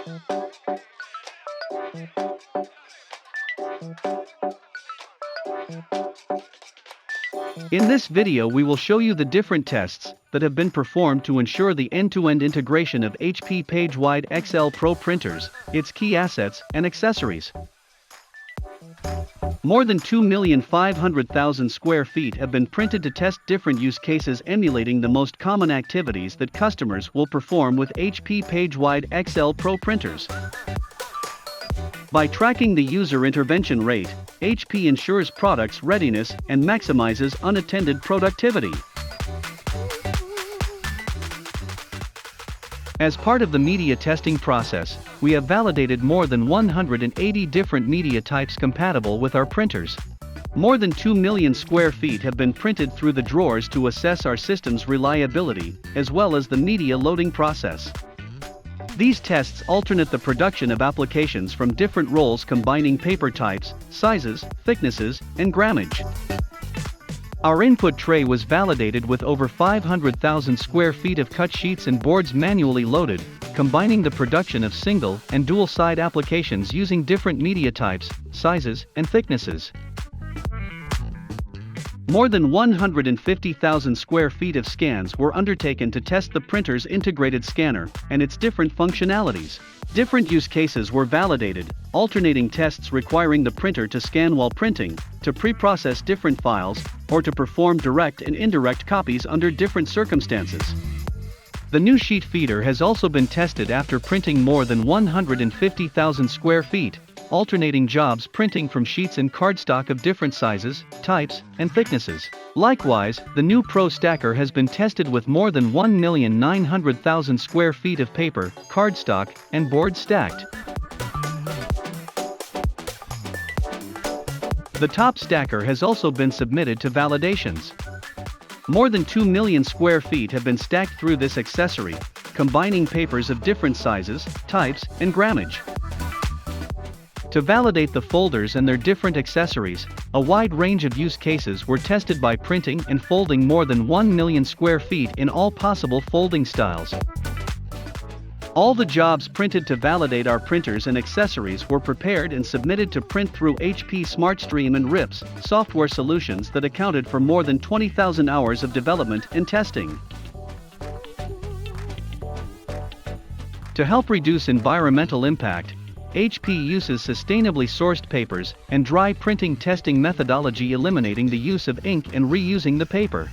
In this video we will show you the different tests that have been performed to ensure the end-to-end integration of HP PageWide XL Pro printers, its key assets and accessories. More than 2,500,000 square feet have been printed to test different use cases emulating the most common activities that customers will perform with HP PageWide XL Pro printers. By tracking the user intervention rate, HP ensures products' readiness and maximizes unattended productivity. As part of the media testing process, we have validated more than 180 different media types compatible with our printers. More than 2 million square feet have been printed through the drawers to assess our system's reliability, as well as the media loading process. These tests alternate the production of applications from different rolls combining paper types, sizes, thicknesses, and grammage. Our input tray was validated with over 500,000 square feet of cut sheets and boards manually loaded, combining the production of single and dual-side applications using different media types, sizes, and thicknesses. More than 150,000 square feet of scans were undertaken to test the printer's integrated scanner and its different functionalities. Different use cases were validated, alternating tests requiring the printer to scan while printing, to pre-process different files, or to perform direct and indirect copies under different circumstances. The new sheet feeder has also been tested after printing more than 150,000 square feet, alternating jobs printing from sheets and cardstock of different sizes, types, and thicknesses. Likewise, the new Pro Stacker has been tested with more than 1,900,000 square feet of paper, cardstock, and board stacked. The Top Stacker has also been submitted to validations. More than 2 million square feet have been stacked through this accessory, combining papers of different sizes, types, and grammage. To validate the folders and their different accessories, a wide range of use cases were tested by printing and folding more than 1 million square feet in all possible folding styles. All the jobs printed to validate our printers and accessories were prepared and submitted to print through HP SmartStream and RIPS software solutions that accounted for more than 20,000 hours of development and testing. To help reduce environmental impact, HP uses sustainably sourced papers and dry printing testing methodology, eliminating the use of ink and reusing the paper.